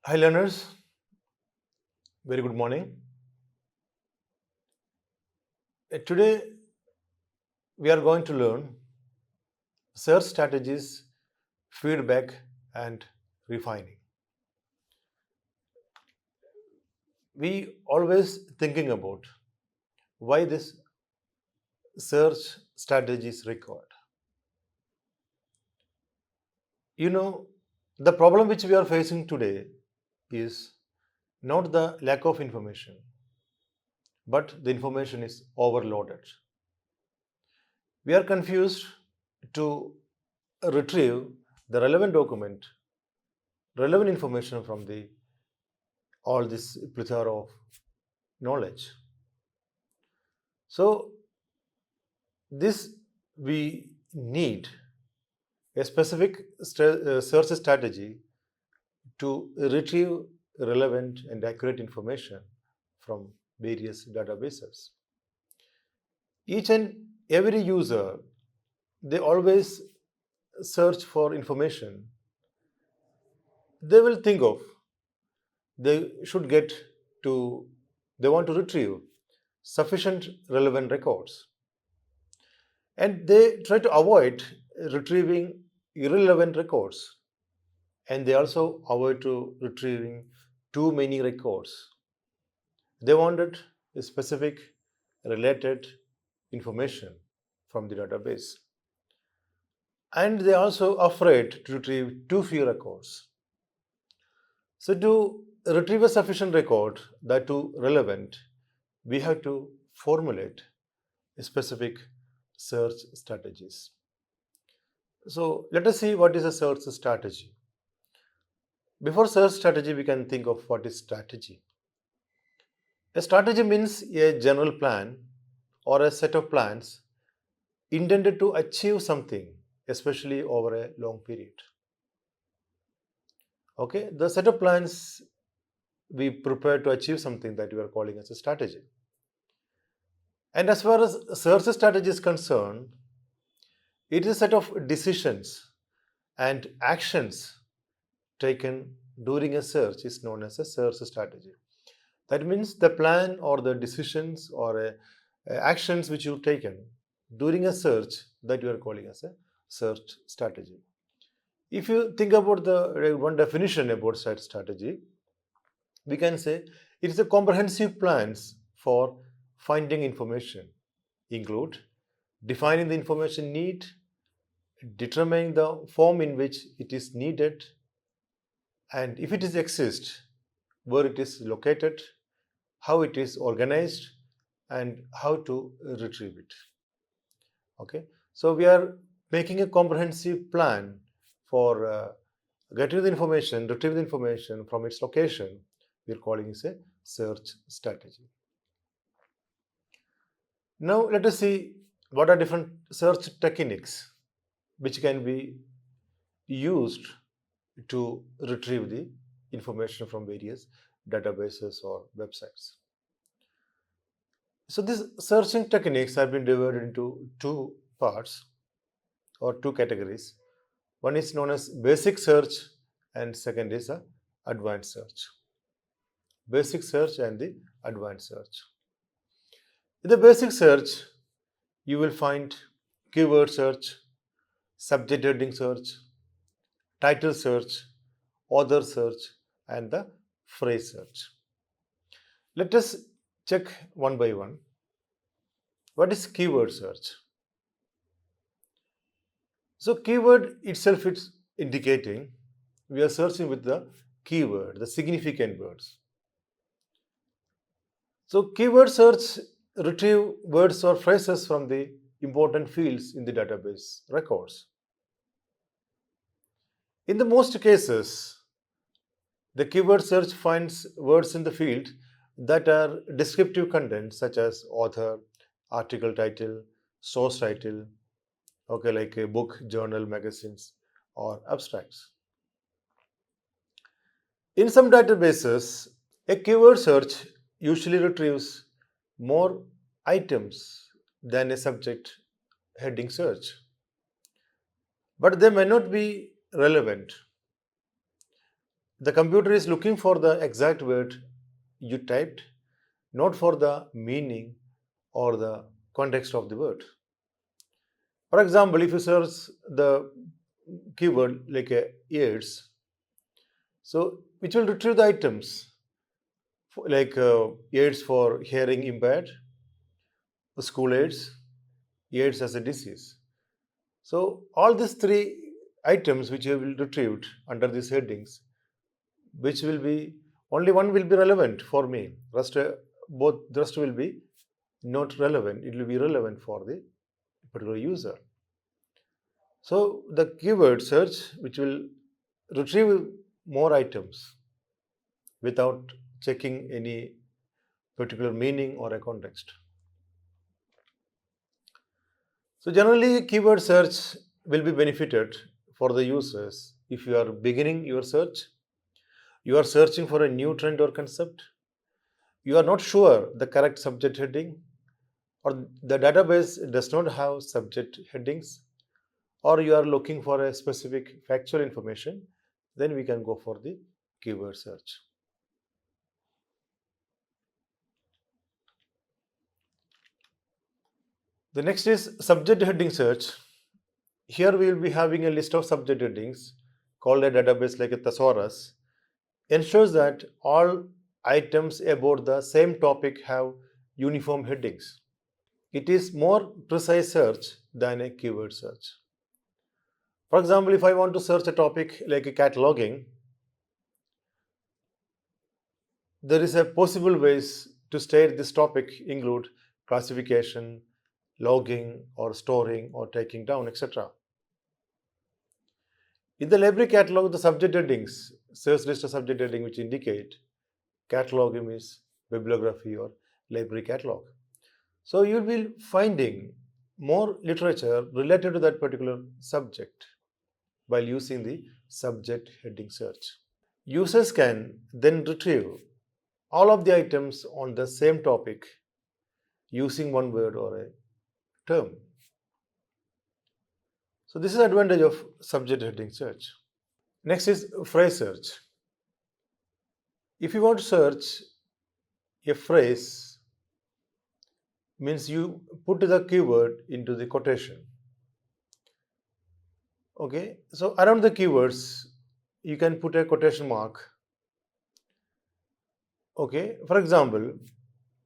Hi, learners. Very good morning. Today, we are going to learn search strategies, feedback, and refining. We always thinking about why this search strategy is required. You know, the problem which we are facing today is not the lack of information, but the information is overloaded. We are confused to retrieve the relevant information from the all this plethora of knowledge. So this we need a specific search strategy to retrieve relevant and accurate information from various databases. Each and every user, they always search for information. They will think of they should get to they want to retrieve sufficient relevant records, and they try to avoid retrieving irrelevant records, and they also avoid to retrieving too many records. They wanted a specific related information from the database, and they also afraid to retrieve too few records. So to retrieve a sufficient record that too relevant, we have to formulate specific search strategies. So let us see what is a search strategy. Before search strategy, we can think of what is strategy. A strategy means a general plan or a set of plans intended to achieve something, especially over a long period. Okay, the set of plans we prepare to achieve something that we are calling as a strategy. And as far as search strategy is concerned, it is a set of decisions and actions taken during a search is known as a search strategy. That means the plan or the decisions or actions which you've taken during a search that you are calling as a search strategy. If you think about the one definition about search strategy, we can say it is a comprehensive plans for finding information, include defining the information need, determining the form in which it is needed, and if it is exist, where it is located, how it is organized, and how to retrieve it. Okay, so we are making a comprehensive plan for getting the information, retrieve the information from its location. We are calling it a search strategy. Now let us see what are different search techniques which can be used to retrieve the information from various databases or websites. So these searching techniques have been divided into two parts or two categories. One is known as basic search and second is a advanced search. Basic search and the advanced search. In the basic search, you will find keyword search, subject heading search, title search, author search, and the phrase search. Let us check one by one. What is keyword search? So keyword itself is indicating we are searching with the keyword, the significant words. So keyword search retrieve words or phrases from the important fields in the database records. In the most cases, the keyword search finds words in the field that are descriptive content such as author, article title, source title, okay, like a book, journal, magazines, or abstracts. In some databases, a keyword search usually retrieves more items than a subject heading search, but they may not be relevant. the computer is looking for the exact word you typed, not for the meaning or the context of the word. For example, if you search the keyword like ears, so which will retrieve the items like aids for hearing impaired, school aids, AIDS as a disease. So all these three items which you will retrieved under these headings, which will be only one will be relevant for me. Both the rest will be not relevant. It will be relevant for the particular user. So the keyword search which will retrieve more items without checking any particular meaning or a context. So generally keyword search will be benefited for the users if you are beginning your search, you are searching for a new trend or concept, you are not sure the correct subject heading, or the database does not have subject headings, or you are looking for a specific factual information, then we can go for the keyword search. The next is subject heading search. Here we will be having a list of subject headings called a database like a thesaurus, ensures that all items about the same topic have uniform headings. It is more precise search than a keyword search. For example, if I want to search a topic like a cataloging, there is a possible ways to state this topic include classification, logging or storing or taking down, etc. In the library catalog, the subject headings, search list of subject heading which indicate catalog means bibliography or library catalog. So you will be finding more literature related to that particular subject while using the subject heading search. Users can then retrieve all of the items on the same topic using one word or a term. So this is the advantage of subject heading search. Next is phrase search. If you want to search a phrase, means you put the keyword into the quotation. Okay, so around the keywords, you can put a quotation mark. Okay, for example,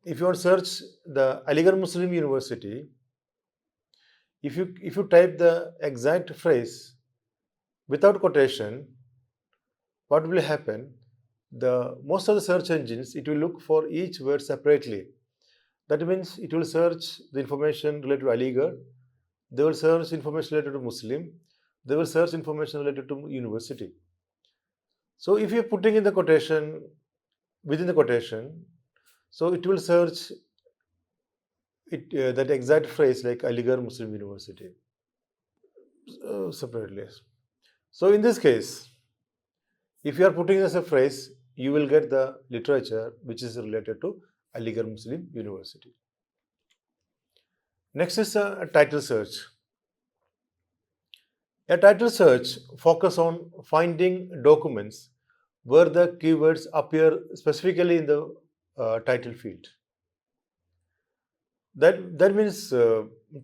if you want to search the Aligarh Muslim University, if you type the exact phrase without quotation, what will happen? The most of the search engines, it will look for each word separately. That means it will search the information related to Aligarh, they will search information related to Muslim, they will search information related to university. So if you are putting in the quotation, within the quotation, so it will search that exact phrase like Aligarh Muslim University separately. So in this case, if you are putting as a phrase, you will get the literature which is related to Aligarh Muslim University. Next is a title search. A title search focuses on finding documents where the keywords appear specifically in the title field. That means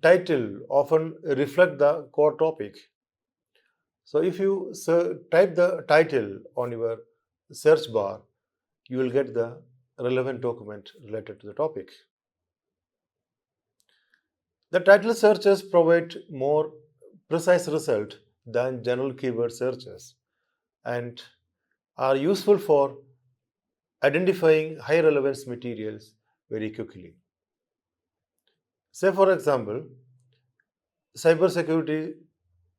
title often reflect the core topic. So if you type the title on your search bar, you will get the relevant document related to the topic. The title searches provide more precise result than general keyword searches and are useful for identifying high relevance materials very quickly. Say for example, cybersecurity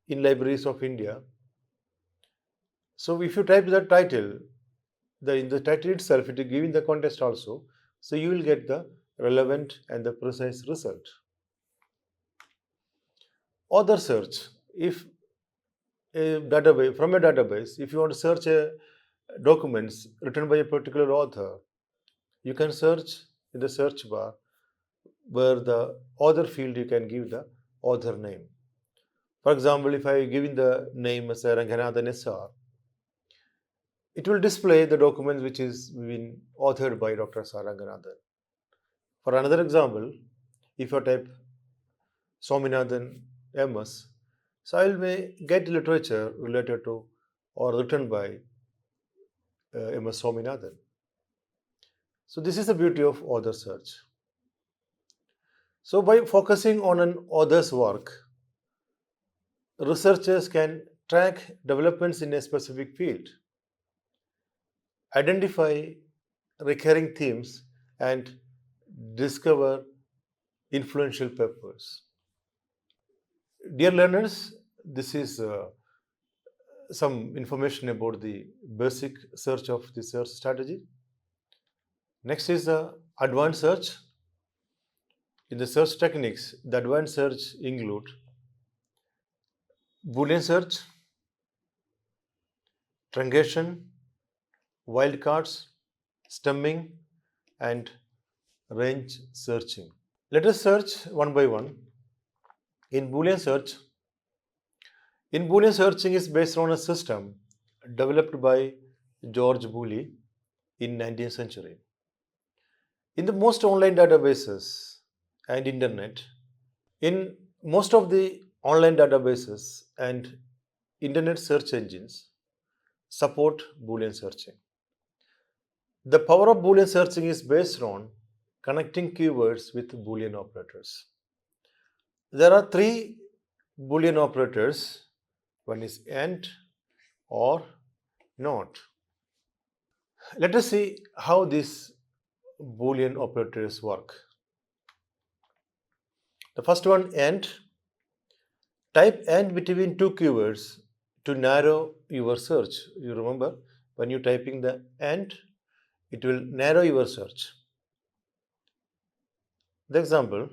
in libraries of India. So if you type the title, in the title itself, it is giving the context also. So you will get the relevant and the precise result. Author search. If from a database, if you want to search documents written by a particular author, you can search in the search bar where the author field you can give the author name. For example, if I give in the name as Ranganathan SR, it will display the documents which is been authored by Dr. Saranganathan. For another example, if you type Swaminathan MS, so I may get literature related to or written by MS Swaminathan. So this is the beauty of author search. So by focusing on an author's work, researchers can track developments in a specific field, identify recurring themes, and discover influential papers. Dear learners, this is some information about the basic search of the search strategy. Next is the advanced search. In the search techniques, the advanced search include Boolean search, truncation, wildcards, stemming, and range searching. Let us search one by one. In Boolean searching is based on a system developed by George Boole in 19th century. In the most online databases and internet, in most of the online databases and internet search engines support Boolean searching. The power of Boolean searching is based on connecting keywords with Boolean operators. There are three Boolean operators. One is AND, OR, NOT. Let us see how these Boolean operators work. The first one, AND. Type AND between two keywords to narrow your search. You remember, when you're typing the AND, it will narrow your search. The example,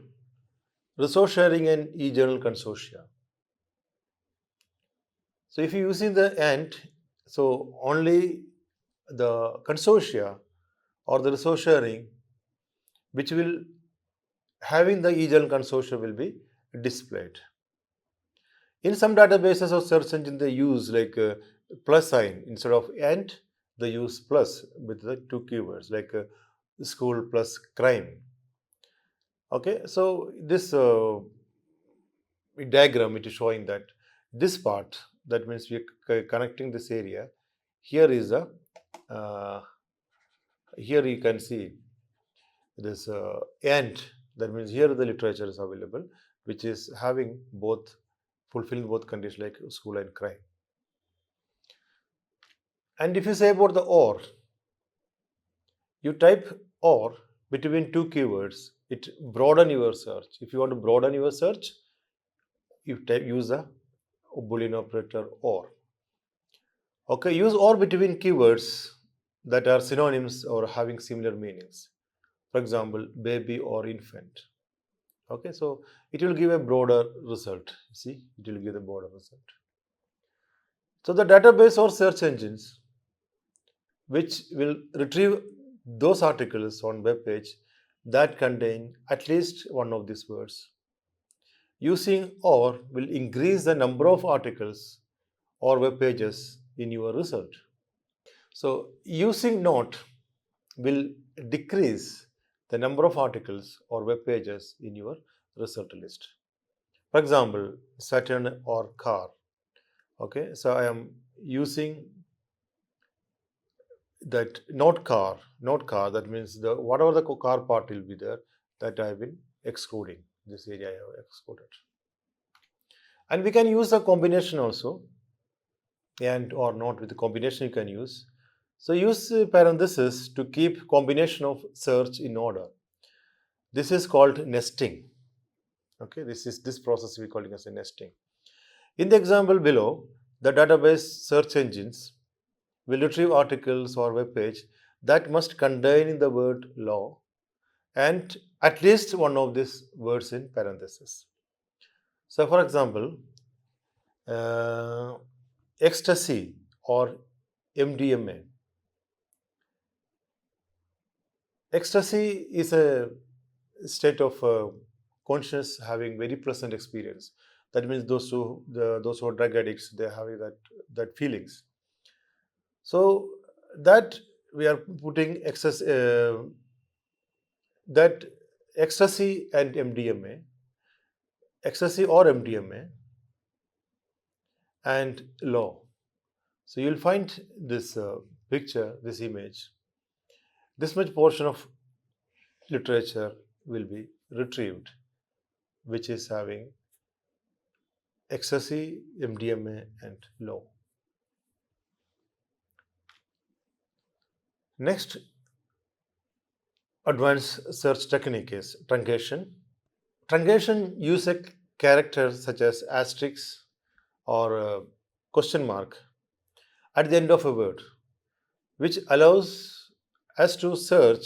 resource sharing and e-journal consortia. So if you're using the AND, so only the consortia or the resource sharing which will having the e-journal consortia will be displayed. In some databases or search engine, they use like a plus sign instead of AND, they use plus with the two keywords like school plus crime. Okay, so this diagram, it is showing that this part, that means we are connecting this area. Here is a here you can see this AND, that means here the literature is available which is having both, fulfilling both conditions like school and crime. And if you say about the OR, you type OR between two keywords, it broaden your search. If you want to broaden your search, you use a Boolean operator OR. Okay, use OR between keywords that are synonyms or having similar meanings. For example, baby or infant. Okay, so it will give a broader result. See, it will give a broader result. So the database or search engines which will retrieve those articles on web page that contain at least one of these words. Using OR will increase the number of articles or web pages in your result. So using NOT will decrease the number of articles or web pages in your result list. For example, Saturn or car. Okay, so I am using that not car, that means the whatever the car part will be there, that I have been excluding. This area I have excluded. And we can use a combination also, and or not, with the combination you can use. So use parenthesis to keep combination of search in order. This is called nesting. Okay, this process we call it as a nesting. In the example below, the database search engines will retrieve articles or web page that must contain the word law and at least one of these words in parenthesis. So for example, ecstasy or MDMA. Ecstasy is a state of consciousness having very pleasant experience. That means those who are drug addicts, they are having that feelings. So that we are putting that ecstasy and MDMA, ecstasy or MDMA and law. So you'll find this picture, this image. This much portion of literature will be retrieved, which is having ecstasy, MDMA, and law. Next advanced search technique is truncation. Truncation uses a character such as asterisk or a question mark at the end of a word, which allows us to search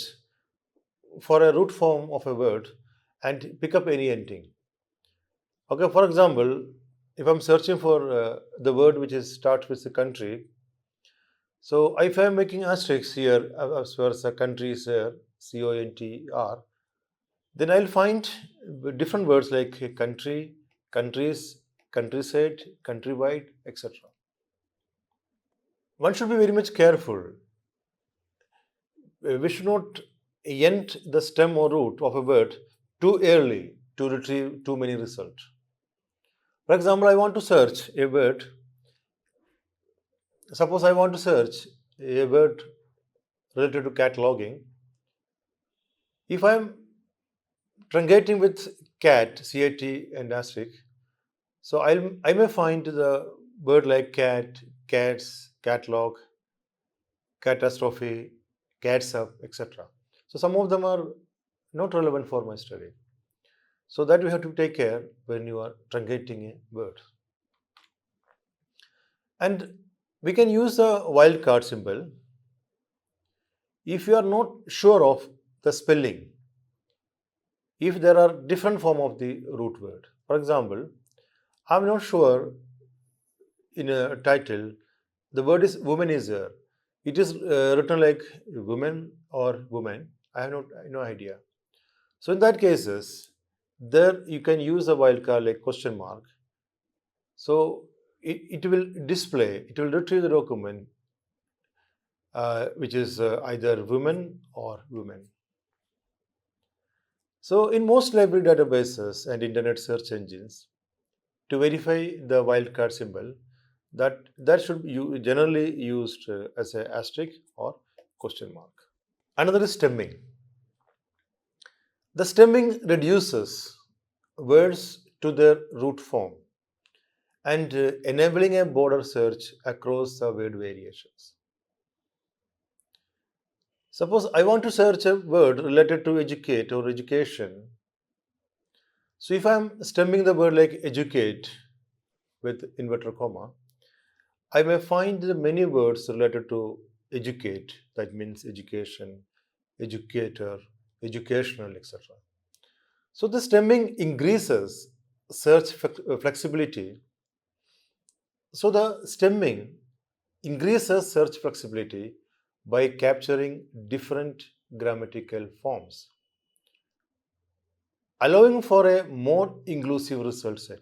for a root form of a word and pick up any ending. Okay, for example, if I'm searching for the word which is starts with the country, so if I'm making asterisk here, as far as the country is here, CONTR, then I'll find different words like country, countries, countryside, countrywide, etc. One should be very much careful. We should not end the stem or root of a word too early to retrieve too many results. For example, I want to search a word. Suppose I want to search a word related to cataloging. If I'm truncating with cat, CAT and asterisk, so I may find the word like cat, cats, catalog, catastrophe, cats up, etc. So some of them are not relevant for my study. So that we have to take care when you are truncating a word. And we can use the wildcard symbol if you are not sure of the spelling, if there are different form of the root word. For example, I'm not sure in a title the word is woman is there. It is written like woman or woman. I have no idea. So in that cases, there you can use a wildcard like question mark. So it will display, it will retrieve the document which is either women or women. So in most library databases and internet search engines, to verify the wildcard symbol, that should be generally used as a asterisk or question mark. Another is stemming. The stemming reduces words to their root form and enabling a broader search across the word variations. Suppose I want to search a word related to educate or education. So if I'm stemming the word like educate with inverted comma, I may find many words related to educate, that means education, educator, educational, etc. So the stemming increases search flexibility. So the stemming increases search flexibility by capturing different grammatical forms, allowing for a more inclusive result set.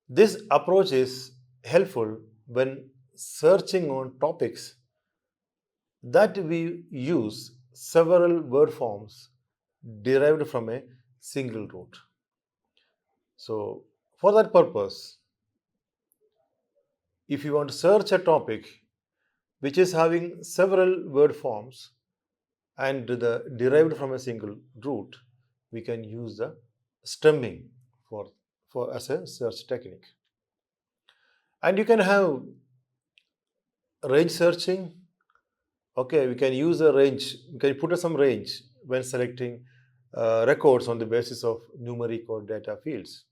This approach is helpful when searching on topics that we use several word forms derived from a single root. So, for that purpose, if you want to search a topic which is having several word forms and derived from a single root, we can use the stemming for as a search technique. And you can have range searching. Okay, we can use a range. We can put some range when selecting records on the basis of numeric or data fields.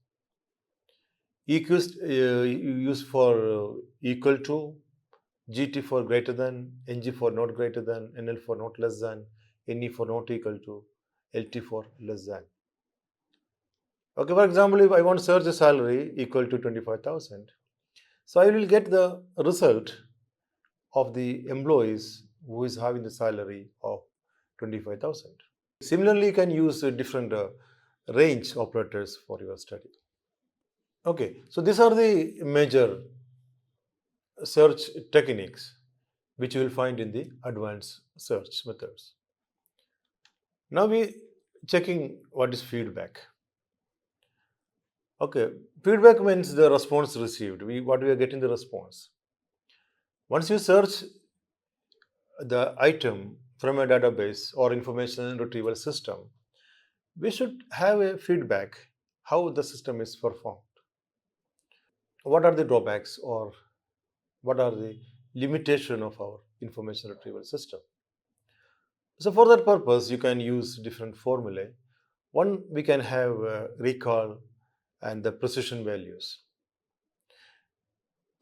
EQs use for equal to, GT for greater than, NG for not greater than, NL for not less than, NE for not equal to, LT for less than. Okay, for example, if I want to search a salary equal to 25,000, so I will get the result of the employees who is having the salary of 25,000. Similarly, you can use different range operators for your study. Okay, so these are the major search techniques. which you will find in the advanced search methods. Now we checking what is feedback. Okay, feedback means the response received. What we are getting the response. Once you search the item from a database or information retrieval system, we should have a feedback how the system is performed. What are the drawbacks or what are the limitation of our information retrieval system? So for that purpose, you can use different formulae. One, we can have recall and the precision values.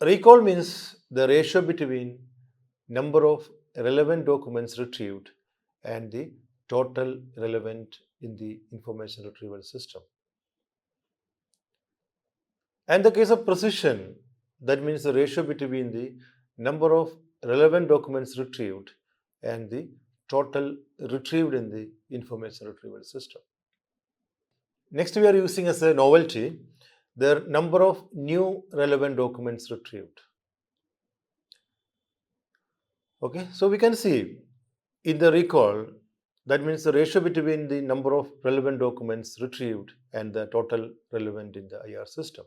Recall means the ratio between number of relevant documents retrieved and the total relevant in the information retrieval system. And the case of precision, that means the ratio between the number of relevant documents retrieved and the total retrieved in the information retrieval system. Next, we are using as a novelty the number of new relevant documents retrieved. Okay, so we can see in the recall, that means the ratio between the number of relevant documents retrieved and the total relevant in the IR system.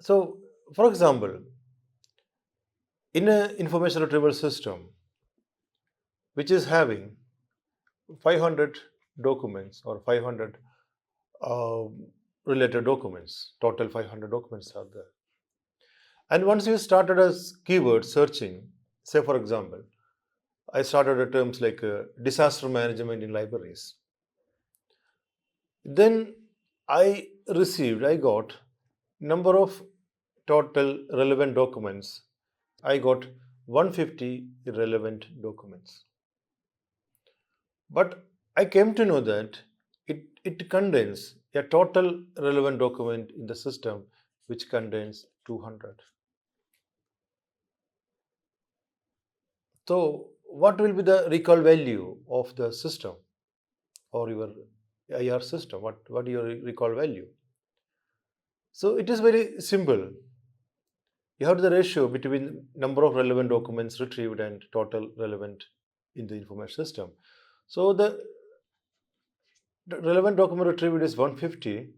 So, for example, in an information retrieval system which is having 500 documents or 500 related documents, total 500 documents are there. And once you started as keyword searching, say for example, I started at terms like disaster management in libraries. Then I got number of total relevant documents. I got 150 relevant documents. But I came to know that it contains a total relevant document in the system which contains 200. So what will be the recall value of the system or your IR system? What your recall value? So it is very simple. You have the ratio between number of relevant documents retrieved and total relevant in the information system. So the relevant document retrieved is 150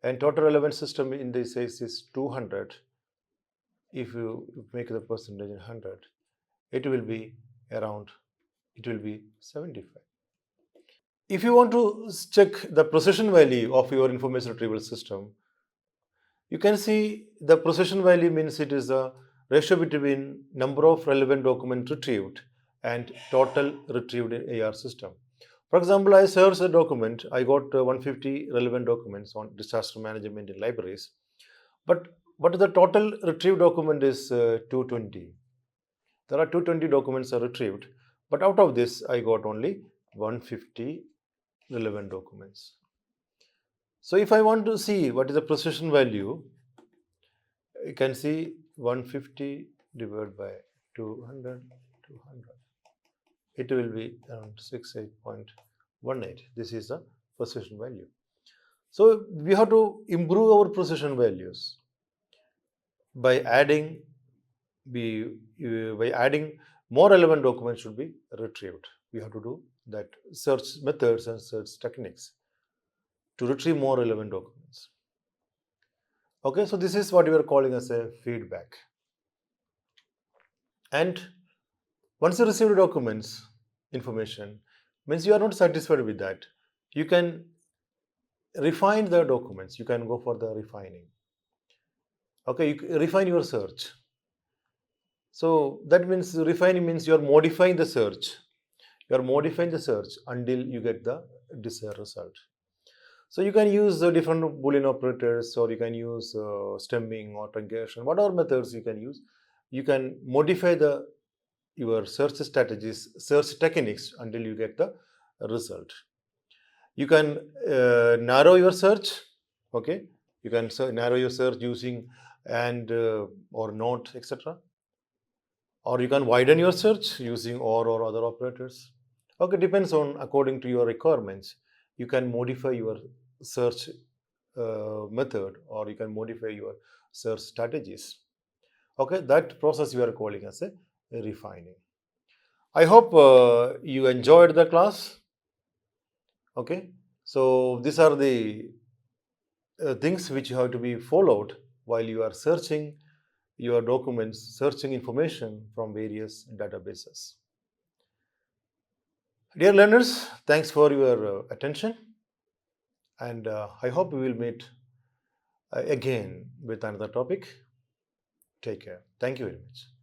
and total relevant system in this case is 200. If you make the percentage in 100, it will be 75. If you want to check the precision value of your information retrieval system, you can see the precision value means it is the ratio between number of relevant documents retrieved and total retrieved in AR system. For example, I searched a document, I got 150 relevant documents on disaster management in libraries, but the total retrieved document is 220. There are 220 documents are retrieved, but out of this I got only 150 relevant documents. So if I want to see what is the precision value, you can see 150 divided by 200. It will be around 68.18. This is the precision value. So we have to improve our precision values by adding more relevant documents should be retrieved. We have to do that search methods and search techniques to retrieve more relevant documents. Okay, so this is what we are calling as a feedback. And once you receive the documents, information, means you are not satisfied with that. You can refine the documents. You can go for the refining. Okay, you refine your search. So that means refining means you are modifying the search. You are modifying the search until you get the desired result. So you can use different Boolean operators, or you can use stemming or truncation, whatever methods you can use. You can modify your search strategies, search techniques until you get the result. You can narrow your search. Okay, you can narrow your search using and or not, etc. Or you can widen your search using or other operators. Okay, depends on according to your requirements. You can modify your search method, or you can modify your search strategies. Okay, that process we are calling as a refining. I hope you enjoyed the class. Okay, so these are the things which you have to be followed while you are searching your documents, searching information from various databases. Dear learners, thanks for your attention, and I hope we will meet again with another topic. Take care. Thank you very much.